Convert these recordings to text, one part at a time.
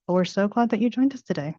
but we're so glad that you joined us today.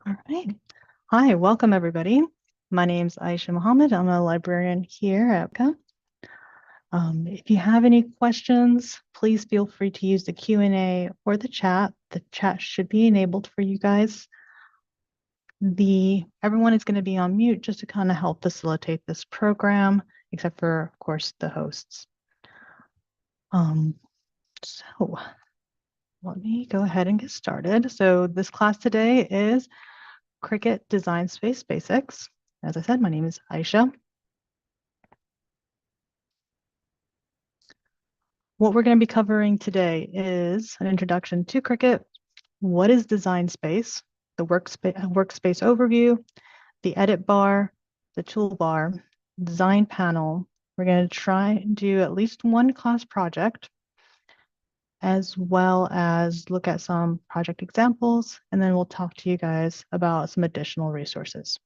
All right. Hi, welcome everybody. My name is Aisha Mohammed. I'm a librarian here at PCA. If you have any questions, please feel free to use the Q&A or the chat. The chat should be enabled for you guys. Everyone is going to be on mute just to kind of help facilitate this program, except for, of course, the hosts. So let me go ahead and get started. So this class today is Cricut Design Space Basics. As I said, my name is Aisha. What we're going to be covering today is an introduction to Cricut, what is design space, the workspace overview, the edit bar, the toolbar, design panel. We're going to try and do at least one class project, as well as look at some project examples, and then we'll talk to you guys about some additional resources.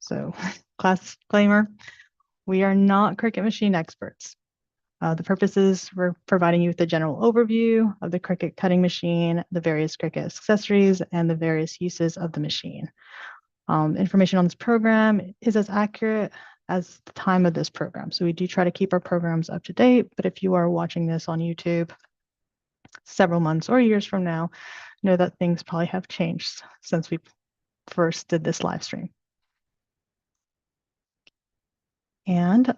So, class disclaimer, we are not Cricut machine experts. The purpose is we're providing you with a general overview of the Cricut cutting machine, the various Cricut accessories, and the various uses of the machine. Information on this program is as accurate as the time of this program. So we do try to keep our programs up to date, but if you are watching this on YouTube several months or years from now, know that things probably have changed since we first did this live stream. And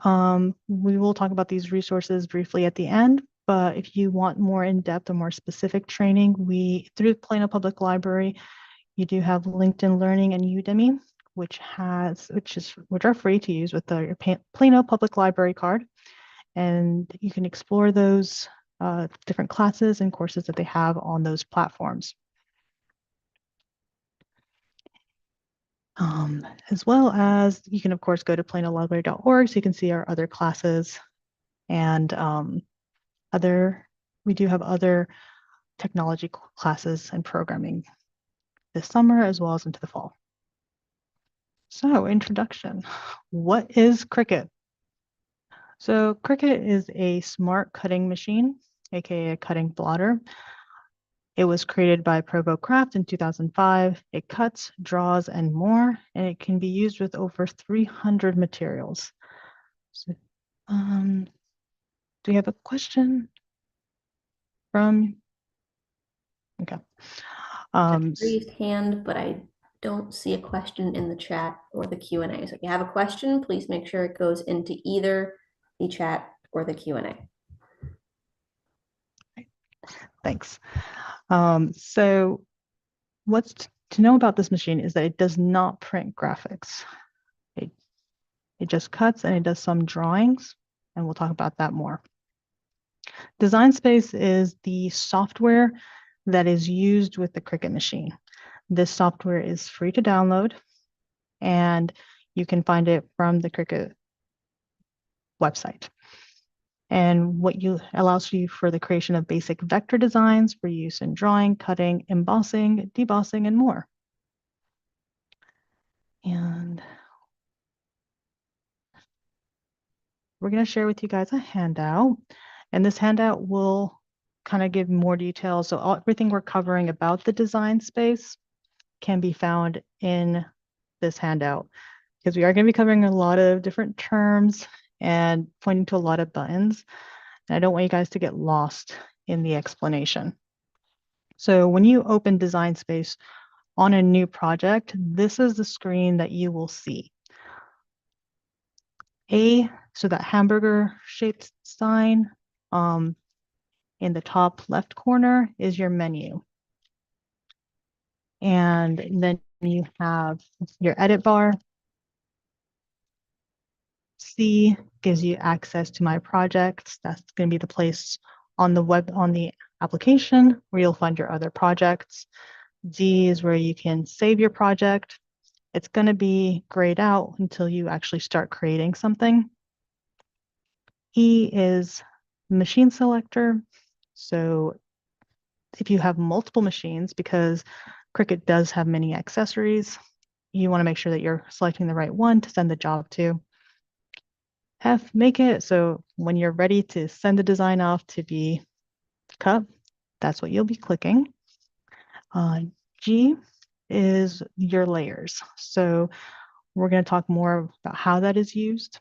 we will talk about these resources briefly at the end, but if you want more in-depth or more specific training, through Plano Public Library, you do have LinkedIn Learning and Udemy, which are free to use with your Plano Public Library card. And you can explore those different classes and courses that they have on those platforms. As well as you can, of course, go to planolibrary.org so you can see our other classes and we do have other technology classes and programming this summer as well as into the fall. So, introduction. What is Cricut? So Cricut is a smart cutting machine, aka a cutting blotter. It was created by Provo Craft in 2005. It cuts, draws, and more, and it can be used with over 300 materials. So, do we have a question from? Okay. Raised hand, but I don't see a question in the chat or the Q&A. So if you have a question, please make sure it goes into either the chat or the Q&A. Thanks. So to know about this machine is that it does not print graphics. It just cuts and it does some drawings, and we'll talk about that more. Design Space is the software that is used with the Cricut machine. This software is free to download, and you can find it from the Cricut website. And what you allows you for the creation of basic vector designs for use in drawing, cutting, embossing, debossing, and more. And we're going to share with you guys a handout, and this handout will kind of give more details. So everything we're covering about the design space can be found in this handout, because we are going to be covering a lot of different terms and pointing to a lot of buttons. And I don't want you guys to get lost in the explanation. So when you open Design Space on a new project, this is the screen that you will see. So that hamburger shaped sign in the top left corner is your menu. And then you have your edit bar. C gives you access to my projects. That's going to be the place on the application where you'll find your other projects. D is where you can save your project. It's going to be grayed out until you actually start creating something. E is machine selector. So if you have multiple machines, because Cricut does have many accessories, you want to make sure that you're selecting the right one to send the job to. F, make it so when you're ready to send the design off to be cut, that's what you'll be clicking. G is your layers. So we're going to talk more about how that is used.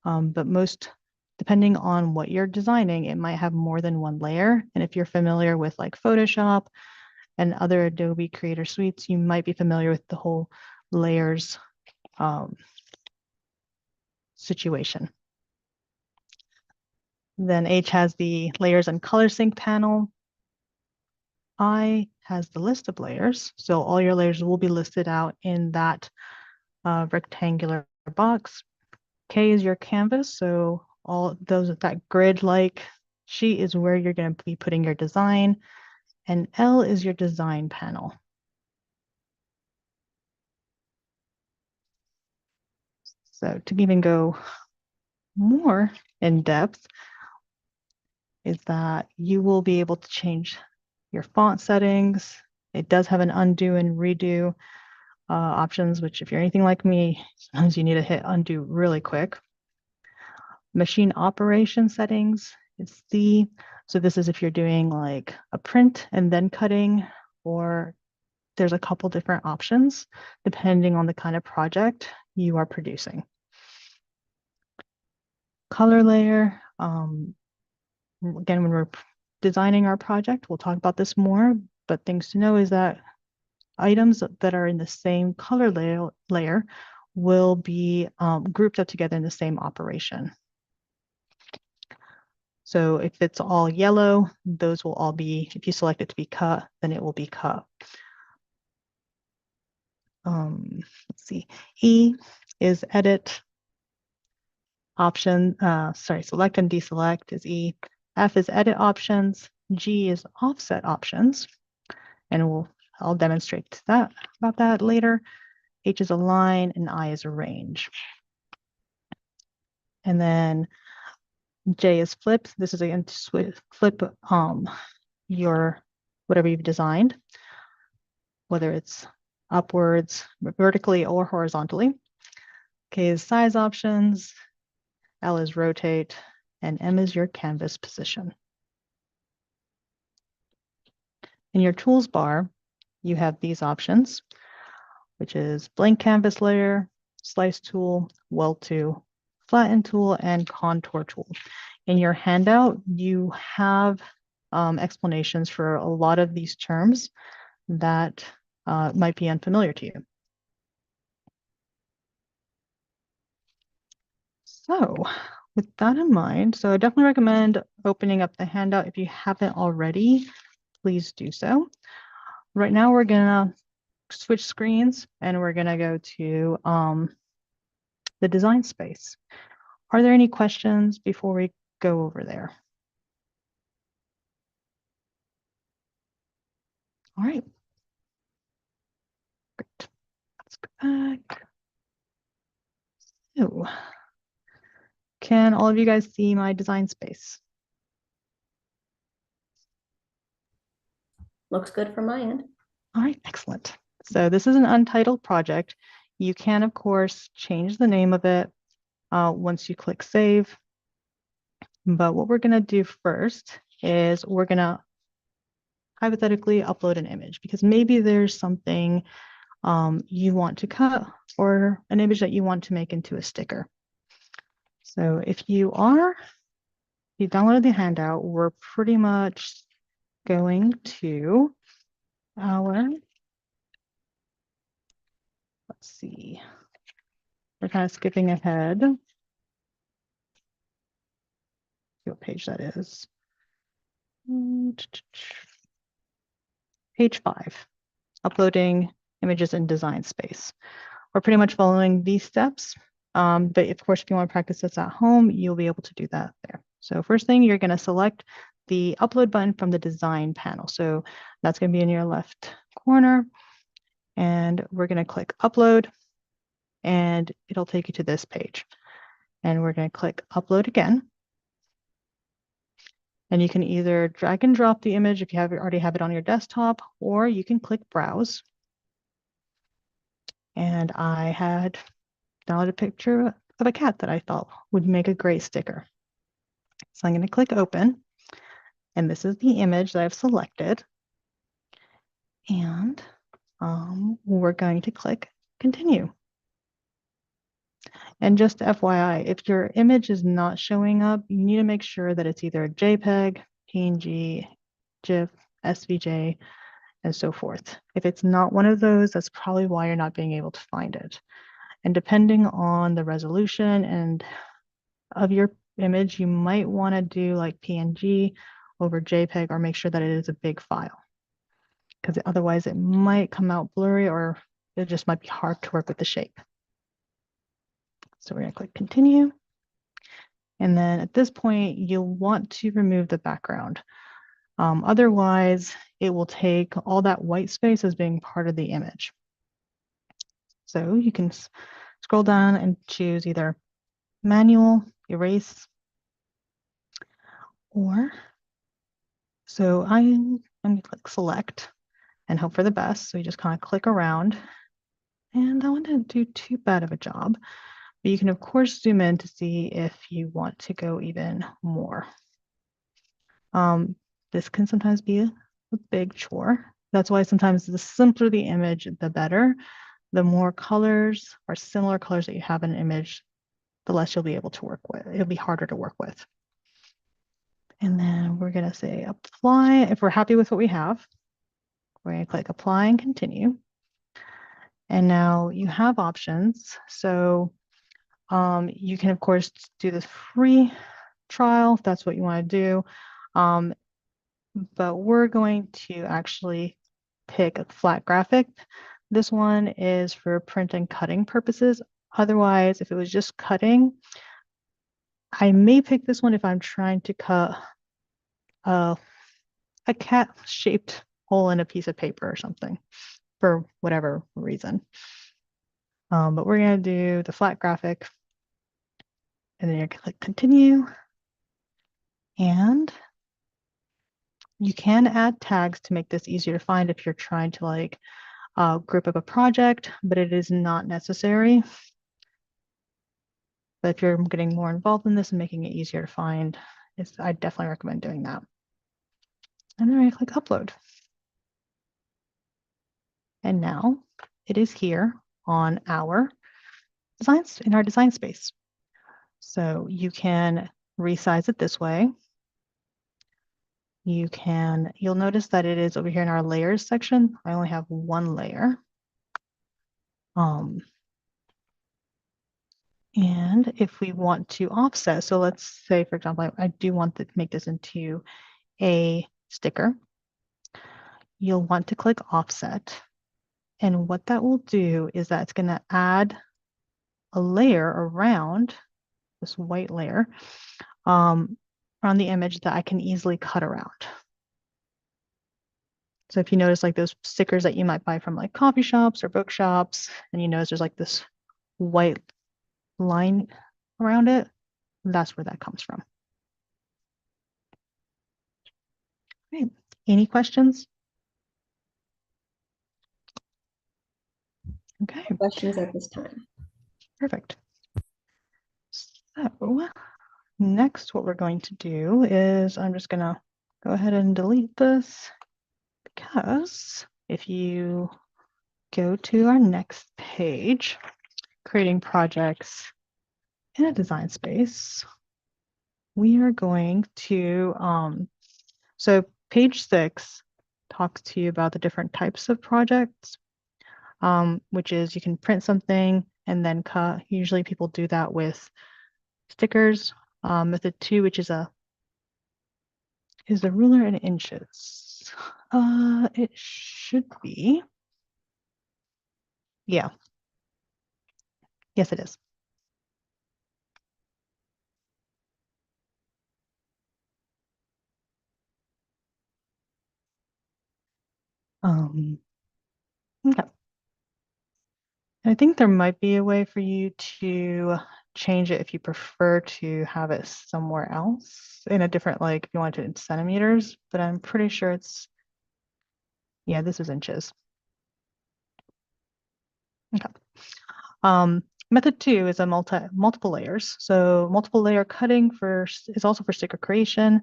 But depending on what you're designing, it might have more than one layer. And if you're familiar with like Photoshop and other Adobe Creator Suites, you might be familiar with the whole layers situation. Then H has the layers and color sync panel. I has the list of layers. So all your layers will be listed out in that rectangular box. K is your canvas. So all those, that grid-like sheet is where you're going to be putting your design. And L is your design panel. So to even go more in depth is that you will be able to change your font settings. It does have an undo and redo options, which if you're anything like me, sometimes you need to hit undo really quick. Machine operation settings is C. So this is if you're doing like a print and then cutting, or there's a couple different options depending on the kind of project you are producing. Color layer. Again, when we're designing our project, we'll talk about this more, but things to know is that items that are in the same color layer will be grouped up together in the same operation. So if it's all yellow, those will all be, if you select it to be cut, then it will be cut. Let's see, E is edit option, select and deselect is E. F is edit options. G is offset options. And I'll demonstrate about that later. H is align and I is arrange. And then J is flip. This is again to flip your whatever you've designed, whether it's upwards, vertically, or horizontally. K is size options. L is rotate, and M is your canvas position. In your tools bar, you have these options, which is blank canvas layer, slice tool, weld tool, flatten tool, and contour tool. In your handout, you have explanations for a lot of these terms that might be unfamiliar to you. So with that in mind, so I definitely recommend opening up the handout. If you haven't already, please do so. Right now, we're gonna switch screens and we're going to go to the design space. Are there any questions before we go over there? All right. Great. Let's go back. So, can all of you guys see my design space? Looks good from my end. All right, excellent. So this is an untitled project. You can, of course, change the name of it once you click save. But what we're going to do first is we're going to hypothetically upload an image because maybe there's something you want to cut or an image that you want to make into a sticker. So if you downloaded the handout, we're pretty much going to our, let's see, we're kind of skipping ahead. See what page that is. Page 5, uploading images in design space. We're pretty much following these steps, but of course, if you want to practice this at home, you'll be able to do that there. So first thing, you're going to select the upload button from the design panel. So that's going to be in your left corner, and we're going to click upload, and it'll take you to this page. And we're going to click upload again. And you can either drag and drop the image if you already have it on your desktop, or you can click browse. And I had downloaded a picture of a cat that I thought would make a great sticker. So I'm going to click open, and this is the image that I've selected. And we're going to click continue. And just FYI, if your image is not showing up, you need to make sure that it's either a JPEG, PNG, GIF, SVJ, and so forth. If it's not one of those, that's probably why you're not being able to find it. And depending on the resolution and of your image, you might want to do like PNG over JPEG or make sure that it is a big file, because otherwise it might come out blurry or it just might be hard to work with the shape. So we're going to click continue. And then at this point, you'll want to remove the background. Otherwise, it will take all that white space as being part of the image. So you can scroll down and choose either manual, erase, or so I'm going to click select and hope for the best. So you just kind of click around, and I wouldn't do too bad of a job. But you can, of course, zoom in to see if you want to go even more. This can sometimes be a big chore. That's why sometimes the simpler the image, the better. The more colors or similar colors that you have in an image, the less you'll be able to work with. It'll be harder to work with. And then we're going to say apply. If we're happy with what we have, we're going to click apply and continue. And now you have options. So you can, of course, do this free trial if that's what you want to do. But we're going to actually pick a flat graphic. This one is for print and cutting purposes. Otherwise, if it was just cutting, I may pick this one if I'm trying to cut a cat-shaped hole in a piece of paper or something for whatever reason. But we're going to do the flat graphic, and then you're going to click continue. And you can add tags to make this easier to find if you're trying to like group up a project, but it is not necessary. But if you're getting more involved in this and making it easier to find, I definitely recommend doing that. And then I click upload. And now it is here on our designs in our design space. So you can resize it this way. You'll notice that it is over here in our layers section. I only have one layer. And if we want to offset, so let's say, for example, I do want to make this into a sticker. You'll want to click offset. And what that will do is that it's going to add a layer around this white layer around the image that I can easily cut around. So if you notice like those stickers that you might buy from like coffee shops or bookshops, and you notice there's like this white line around it, that's where that comes from. Great. Any questions? Okay. No questions at this time. Perfect. So next, what we're going to do is I'm just going to go ahead and delete this, because if you go to our next page, creating projects in a design space, we are going to, so page 6 talks to you about the different types of projects, which is you can print something and then cut. Usually people do that with stickers. Method 2, which is the ruler in inches. It should be. Yeah. Yes, it is. Okay. I think there might be a way for you to change it if you prefer to have it somewhere else in a different, like if you want it in centimeters, but I'm pretty sure it's, yeah, this is inches. Okay. Method 2 is a multiple layers. So multiple layer cutting is also for sticker creation,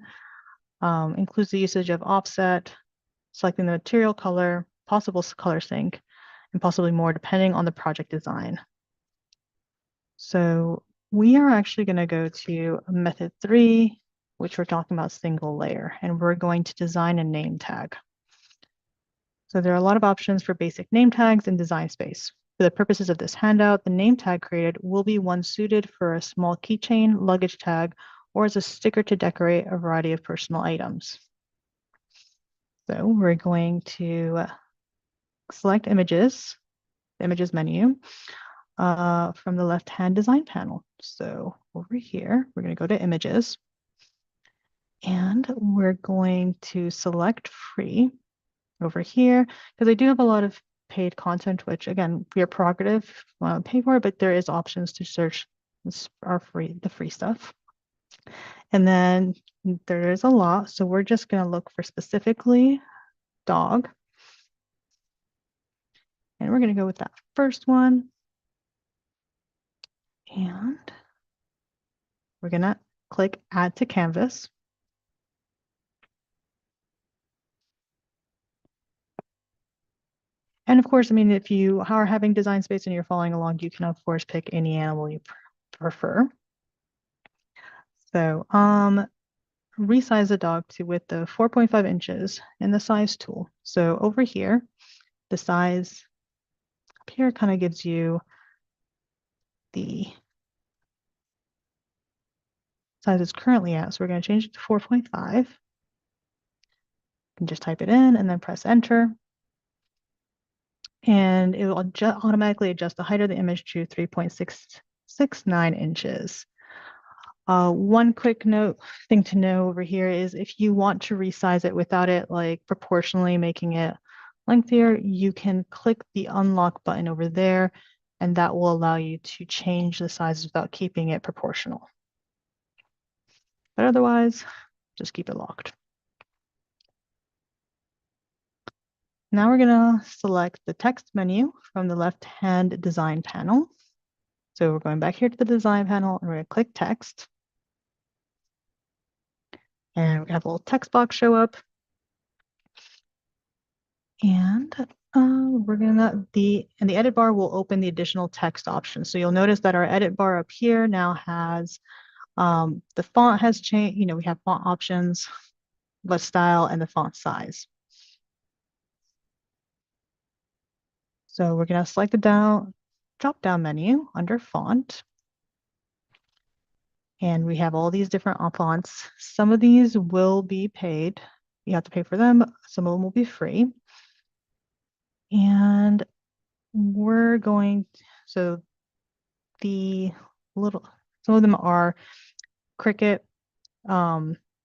includes the usage of offset, selecting the material color, possible color sync, and possibly more depending on the project design. So we are actually going to go to method 3, which we're talking about single layer, and we're going to design a name tag. So there are a lot of options for basic name tags in design space. For the purposes of this handout, the name tag created will be one suited for a small keychain, luggage tag, or as a sticker to decorate a variety of personal items. So we're going to select images, the images menu, from the left-hand design panel. So over here, we're going to go to images, and we're going to select free over here, because I do have a lot of paid content, which again, your prerogative, want to pay for it, but there is options to search the free stuff. And then there is a lot, so we're just going to look for specifically dog. And we're going to go with that first one. And we're going to click add to canvas. And of course, I mean, if you are having design space and you're following along, you can of course pick any animal you prefer. So resize the dog to width of 4.5 inches in the size tool. So over here, the size up here kind of gives you the size it's currently at. So we're going to change it to 4.5. You can just type it in and then press enter. And it will automatically adjust the height of the image to 3.669 inches. One quick thing to know over here is if you want to resize it without it like proportionally making it lengthier, you can click the unlock button over there, and that will allow you to change the size without keeping it proportional. But otherwise, just keep it locked. Now we're gonna select the text menu from the left-hand design panel. So we're going back here to the design panel, and we're gonna click text. And we have a little text box show up. And we're gonna, the edit bar will open the additional text options. So you'll notice that our edit bar up here now has, the font has changed, we have font options, the style, and the font size. So we're gonna select the drop down menu under font. And we have all these different fonts. Some of these will be paid. You have to pay for them. Some of them will be free. And we're going, so the little, some of them are Cricut.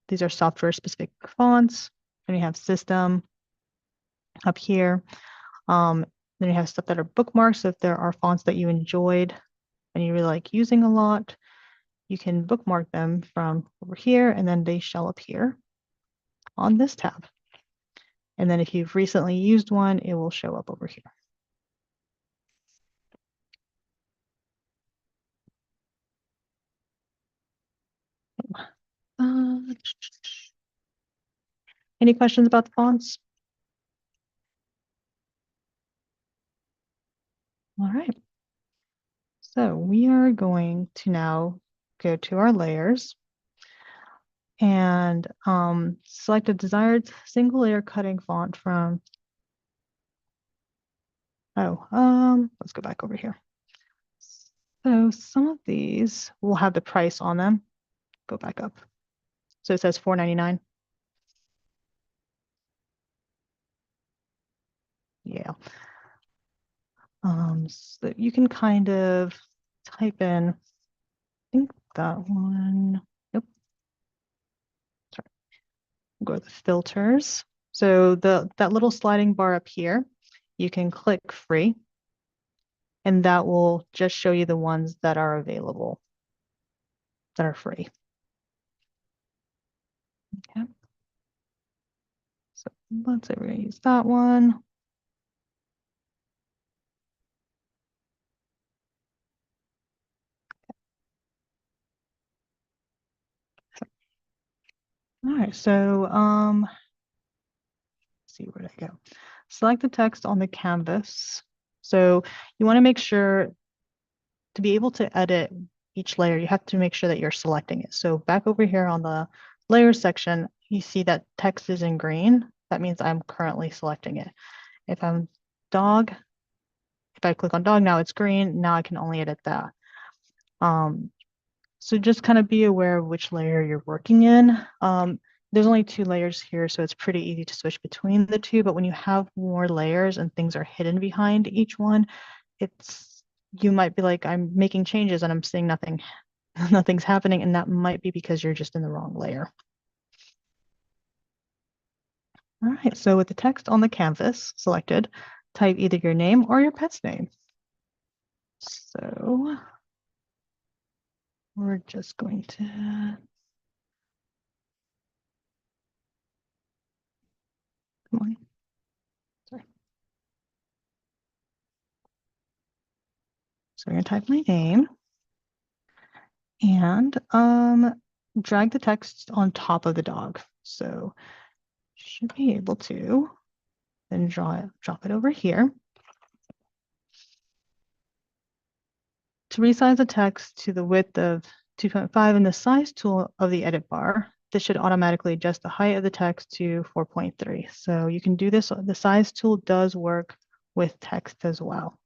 These are software specific fonts. And you have system up here. Then you have stuff that are bookmarks. So if there are fonts that you enjoyed and you really like using a lot, you can bookmark them from over here, and then they shall appear on this tab. And then if you've recently used one, it will show up over here. Uh, any questions about the fonts? All right. So we are going to now go to our layers and select a desired single layer cutting font from, let's go back over here. So some of these will have the price on them. Go back up. So it says $4.99. Yeah. So you can kind of type in, I think that one, nope. Sorry. Go to the filters. So that little sliding bar up here, you can click free, and that will just show you the ones that are available, that are free. Okay. So let's say we're gonna use that one. All right, so let's see, where did I go? Select the text on the canvas. So you want to make sure to be able to edit each layer, you have to make sure that you're selecting it. So back over here on the layers section, you see that text is in green. That means I'm currently selecting it. If I'm dog, if I click on dog, now it's green. Now I can only edit that. So just kind of be aware of which layer you're working in. There's only 2 layers here, so it's pretty easy to switch between the two. But when you have more layers and things are hidden behind each one, you might be like, I'm making changes and I'm seeing nothing, nothing's happening. And that might be because you're just in the wrong layer. All right, so with the text on the canvas selected, type either your name or your pet's name. So we're just going to, come on, sorry. So we're gonna type my name and drag the text on top of the dog. So should be able to then drop it over here. To resize the text to the width of 2.5 in the size tool of the edit bar, this should automatically adjust the height of the text to 4.3. So you can do this. The size tool does work with text as well.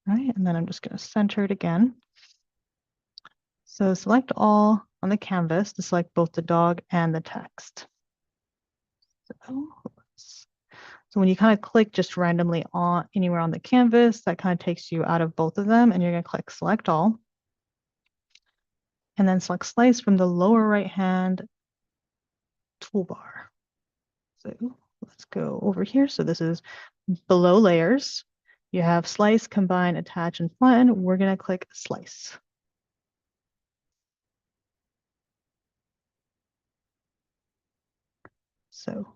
All right, and then I'm just going to center it again. So select all on the canvas to select both the dog and the text. So when you kind of click just randomly on anywhere on the canvas, that kind of takes you out of both of them, and you're going to click select all. And then select slice from the lower right hand toolbar. So let's go over here. So this is below layers. You have slice, combine, attach, and flatten. We're going to click slice. So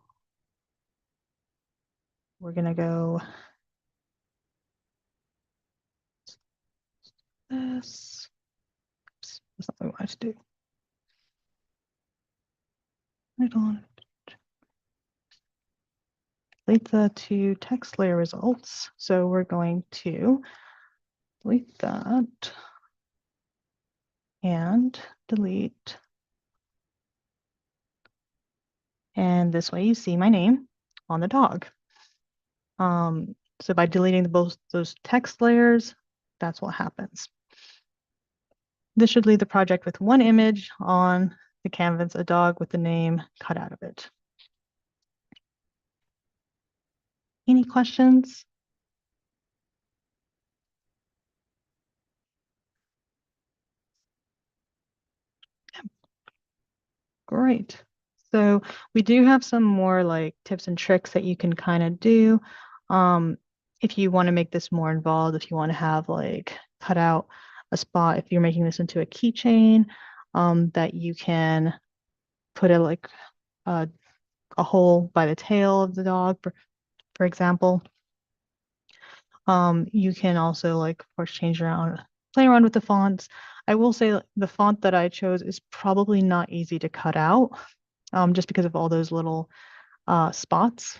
we're going to go this. Oops, that's not what we wanted to do. Right on. Delete the 2 text layer results. So we're going to delete that and delete. And this way you see my name on the dog. So by deleting both those text layers, that's what happens. This should leave the project with one image on the canvas, a dog with the name cut out of it. Any questions? Great. So we do have some more like tips and tricks that you can kind of do. Um, if you want to make this more involved, if you want to have like cut out a spot, if you're making this into a keychain, that you can put it like a, a hole by the tail of the dog, for example. You can also like, of course, change around, play around with the fonts. I will say the font that I chose is probably not easy to cut out, just because of all those little spots.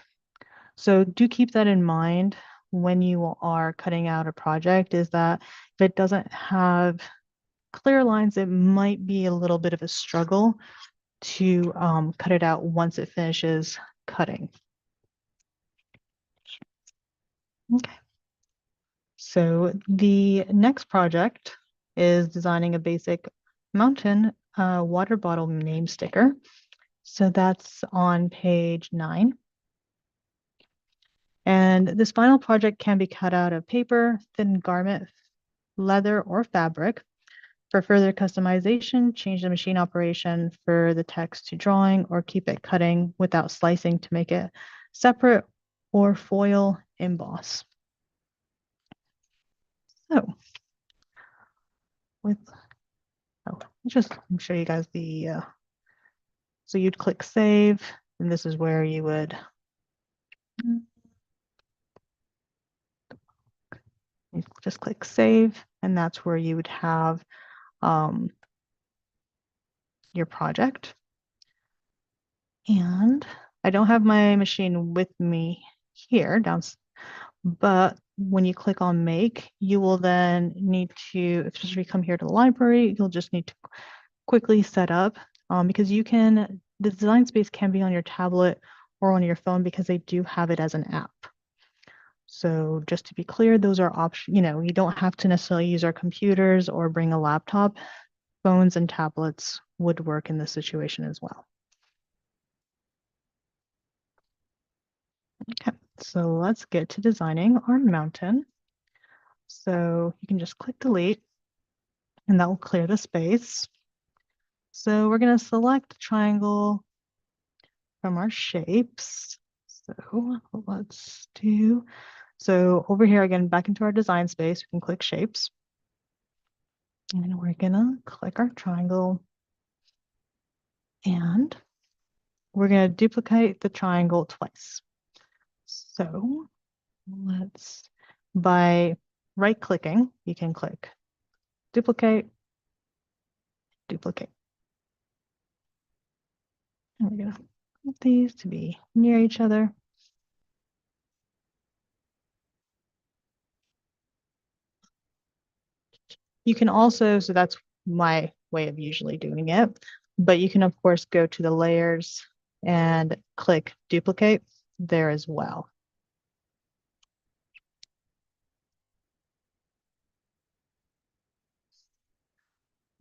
So do keep that in mind when you are cutting out a project, is that if it doesn't have clear lines, it might be a little bit of a struggle to cut it out once it finishes cutting. Okay. So the next project is designing a basic mountain water bottle name sticker. So that's on page 9. And this final project can be cut out of paper, thin garment, leather, or fabric. For further customization, change the machine operation for the text to drawing or keep it cutting without slicing to make it separate or foil emboss. So with, just show you guys the, so you'd click save, and this is where you would you just click save, and that's where you would have your project. And I don't have my machine with me here down, but when you click on make, you will then need to, if you come here to the library, you'll just need to quickly set up because you can, the design space can be on your tablet or on your phone because they do have it as an app. So just to be clear, those are options, you don't have to necessarily use our computers or bring a laptop. Phones and tablets would work in this situation as well. Okay, so let's get to designing our mountain. So you can just click delete and that will clear the space. So we're going to select the triangle from our shapes. So let's do, so over here again, back into our design space, we can click shapes. And we're going to click our triangle and we're going to duplicate the triangle twice. So let's, by right clicking, you can click duplicate, duplicate. And we're going to put these to be near each other. You can also, so that's my way of usually doing it, but you can of course go to the layers and click duplicate there as well.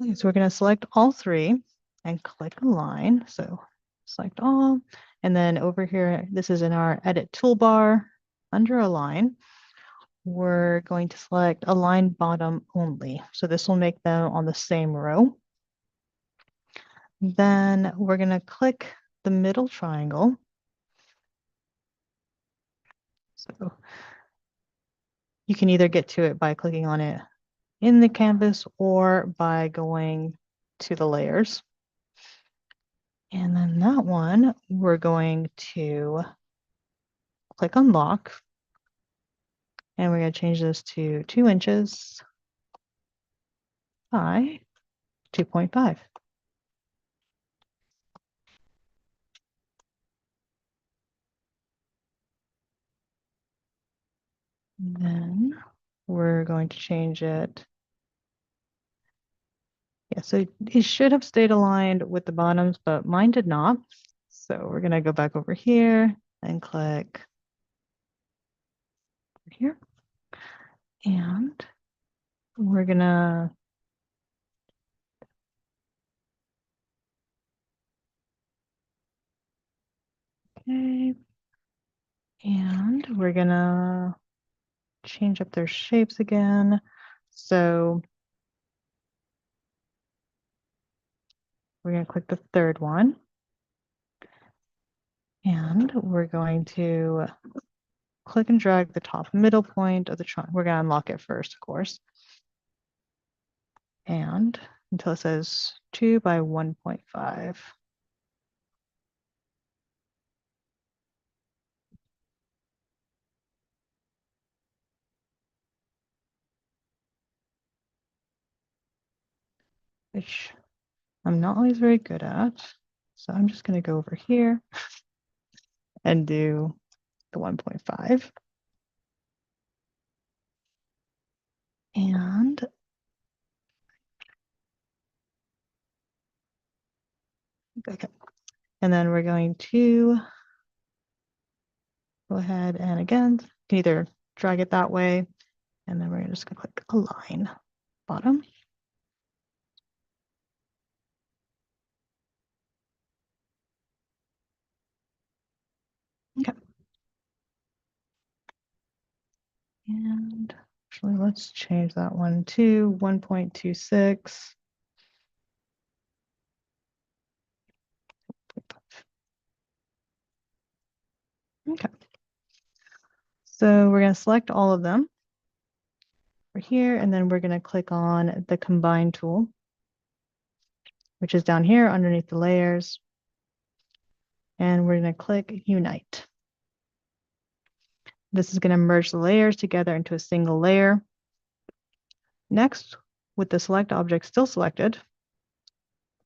Okay, so we're going to select all 3 and click align. So select all, and then over here, this is in our edit toolbar under align. We're going to select align bottom only. So this will make them on the same row. Then we're going to click the middle triangle. So you can either get to it by clicking on it in the canvas or by going to the layers. And then that one, we're going to click unlock. And we're going to change this to 2 inches by 2.5. Then we're going to change it. Yeah, so it should have stayed aligned with the bottoms, but mine did not. So we're going to go back over here and click here. And we're going to okay. And we're gonna change up their shapes again. So we're gonna click the third one. And we're going to click and drag the top middle point of the trunk. We're gonna unlock it first, of course. And until it says 2 by 1.5. Which I'm not always very good at. So I'm just going to go over here and do the 1.5. And okay. And then we're going to go ahead and again, you can either drag it that way, and then we're just going to click align bottom. Okay. And actually, let's change that one to 1.26. Okay. So we're going to select all of them over here, and then we're going to click on the combine tool, which is down here underneath the layers. And we're going to click unite. This is going to merge the layers together into a single layer. Next, with the select object still selected,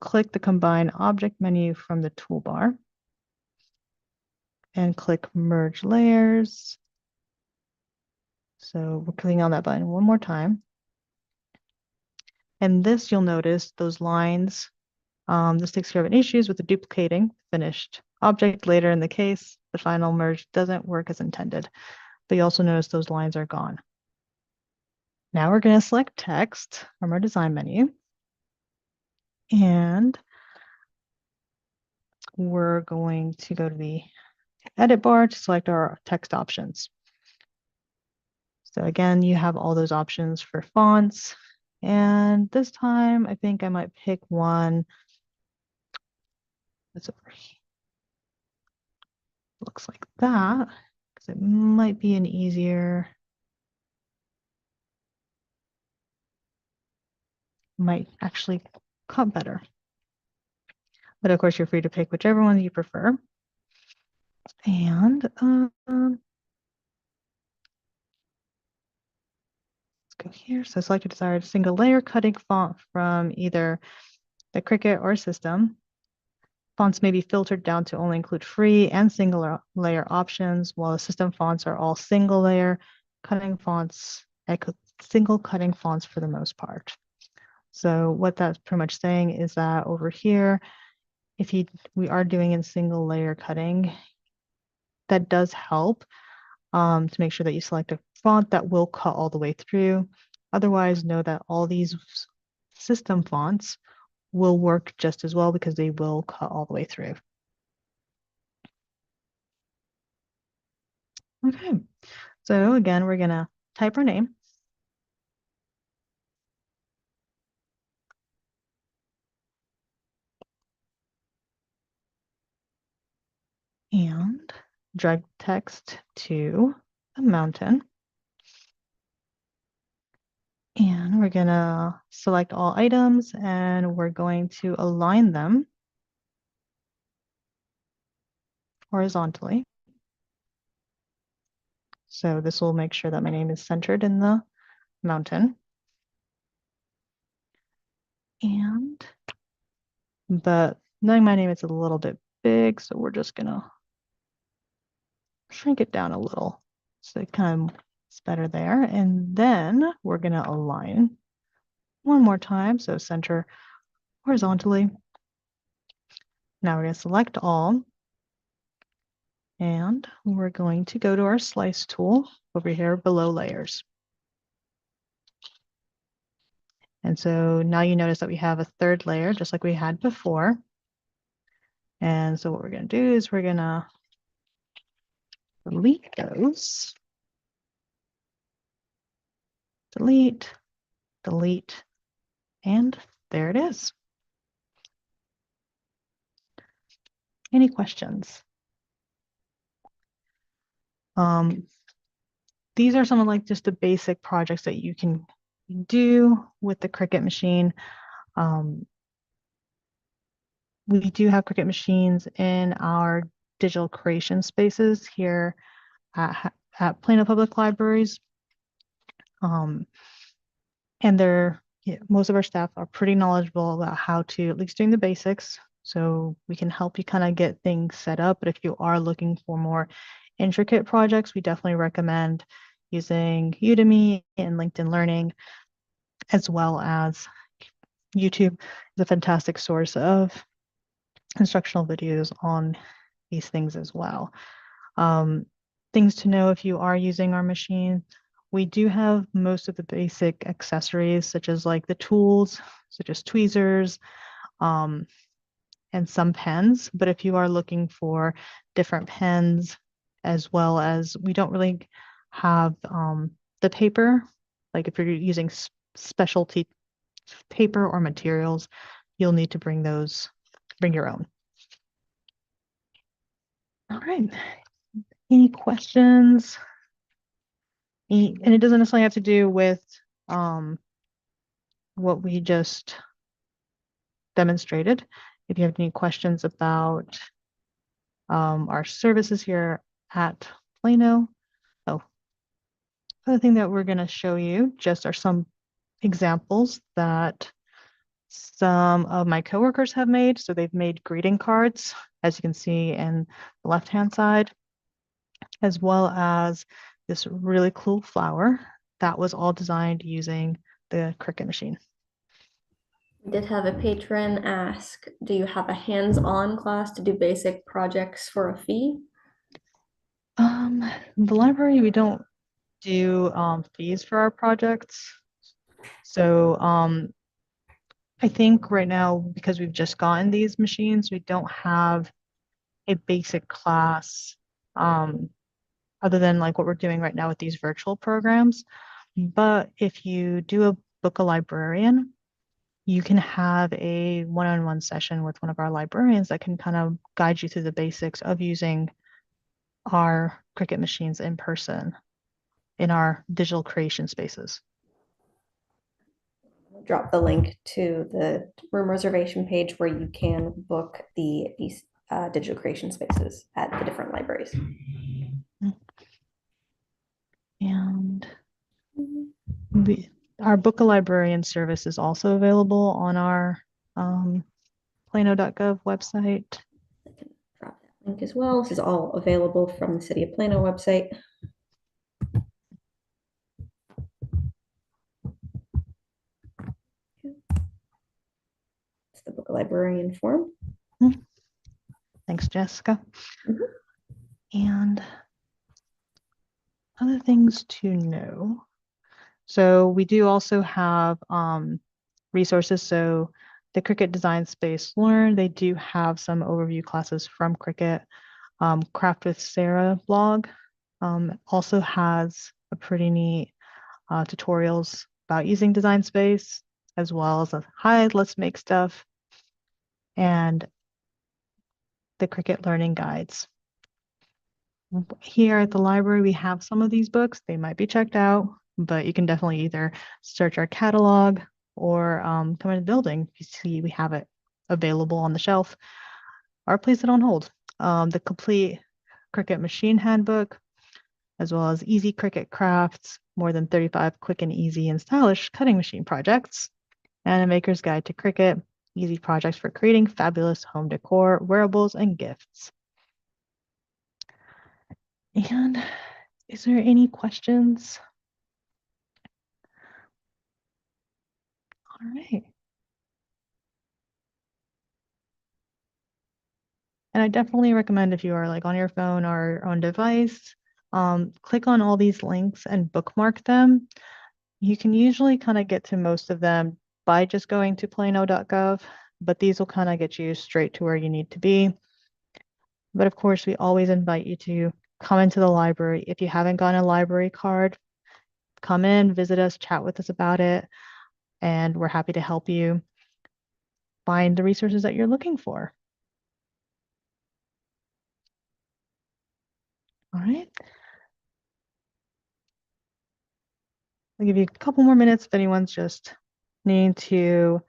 click the combine object menu from the toolbar and click merge layers. So we're clicking on that button one more time. And this, you'll notice those lines. This takes care of any issues with the duplicating finished object. Later in the case, the final merge doesn't work as intended. But you also notice those lines are gone. Now we're going to select text from our design menu. And we're going to go to the edit bar to select our text options. So again, you have all those options for fonts. And this time, I think I might pick one that's over here. Looks like that, because it might be an easier, might actually cut better. But of course, you're free to pick whichever one you prefer. And let's go here. So select a desired single layer cutting font from either the Cricut or system. Fonts may be filtered down to only include free and single layer options, while the system fonts are all single layer cutting fonts, single cutting fonts for the most part. So what that's pretty much saying is that over here, if we are doing in single layer cutting, that does help to make sure that you select a font that will cut all the way through. Otherwise, know that all these system fonts will work just as well because they will cut all the way through. Okay, so again, we're gonna type our name. And drag text to the mountain. And we're gonna select all items and we're going to align them horizontally. So this will make sure that my name is centered in the mountain. But knowing my name, it's a little bit big, so we're just gonna shrink it down a little. So it kind of is better there. And then we're gonna align one more time. So center horizontally. Now we're gonna select all. And we're going to go to our slice tool over here below layers. And so now you notice that we have a third layer, just like we had before. And so what we're going to do is we're going to delete those. Delete, delete, and there it is. Any questions? These are some of like just the basic projects that you can do with the Cricut machine. We do have Cricut machines in our digital creation spaces here at Plano Public Libraries. And most of our staff are pretty knowledgeable about how to at least doing the basics. So we can help you kind of get things set up. But if you are looking for more intricate projects, we definitely recommend using Udemy and LinkedIn Learning, as well as YouTube is a fantastic source of instructional videos on these things as well. Things to know if you are using our machine. We do have most of the basic accessories, such as like the tools, such as tweezers, and some pens. But if you are looking for different pens, as well as we don't really have the paper, like if you're using specialty paper or materials, you'll need to bring your own. All right. Any questions? And it doesn't necessarily have to do with what we just demonstrated. If you have any questions about our services here at Plano. Oh, other thing that we're going to show you just are some examples that some of my coworkers have made. So they've made greeting cards, as you can see in the left-hand side, as well as this really cool flower that was all designed using the Cricut machine. We did have a patron ask, do you have a hands-on class to do basic projects for a fee? The library, we don't do fees for our projects. So I think right now, because we've just gotten these machines, we don't have a basic class other than like what we're doing right now with these virtual programs. But if you do book a librarian, you can have a one-on-one session with one of our librarians that can kind of guide you through the basics of using our Cricut machines in person in our digital creation spaces. I'll drop the link to the room reservation page where you can book these digital creation spaces at the different libraries. And our book a librarian service is also available on our plano.gov website. I can drop that link as well. This is all available from the City of Plano website. It's the book a librarian form. Thanks, Jessica. And other things to know. So we do also have resources. So the Cricut Design Space Learn, they do have some overview classes from Cricut. Craft with Sarah blog also has a pretty neat tutorials about using Design Space, as well as hi, let's make stuff, and the Cricut learning guides. Here at the library, we have some of these books. They might be checked out, but you can definitely either search our catalog or come in the building. If you see we have it available on the shelf, or place it on hold. The complete Cricut machine handbook, as well as easy Cricut crafts, more than 35 quick and easy and stylish cutting machine projects, and a maker's guide to Cricut, easy projects for creating fabulous home decor, wearables, and gifts. And is there any questions? All right. And I definitely recommend if you are like on your phone or on device, click on all these links and bookmark them. You can usually kind of get to most of them by just going to plano.gov, but these will kind of get you straight to where you need to be. But of course, we always invite you to come into the library. If you haven't gotten a library card, come in, visit us, chat with us about it, and we're happy to help you find the resources that you're looking for. All right. I'll give you a couple more minutes if anyone's just needing to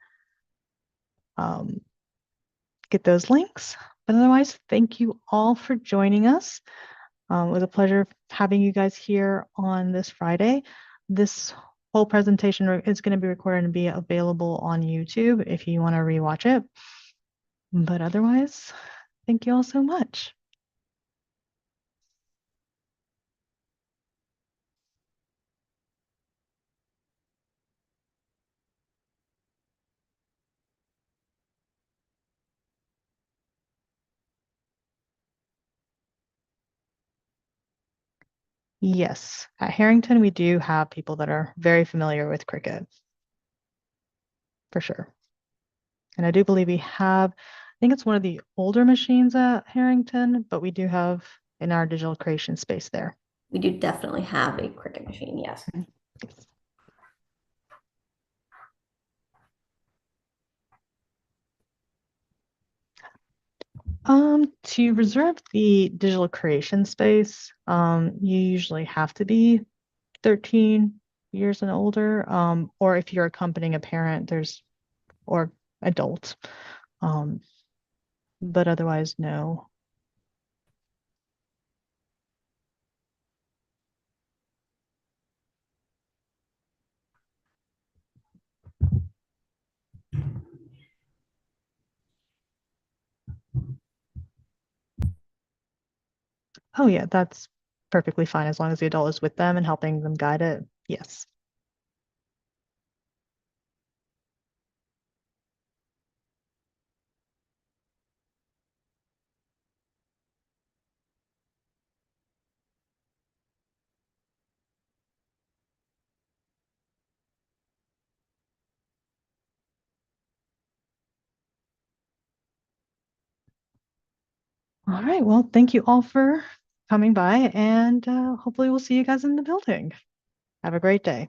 get those links. But otherwise, thank you all for joining us. It was a pleasure having you guys here on this Friday. This whole presentation is going to be recorded and be available on YouTube if you want to rewatch it. But otherwise, thank you all so much. Yes, at Harrington, we do have people that are very familiar with Cricut, for sure. And I do believe we have, I think it's one of the older machines at Harrington, but we do have in our digital creation space there. We do definitely have a Cricut machine, yes. Yes. To reserve the digital creation space, you usually have to be 13 years and older, or if you're accompanying a parent, or adult. But otherwise, no. Oh yeah, that's perfectly fine as long as the adult is with them and helping them guide it. Yes. All right. Well, thank you all for coming by, and hopefully we'll see you guys in the building. Have a great day.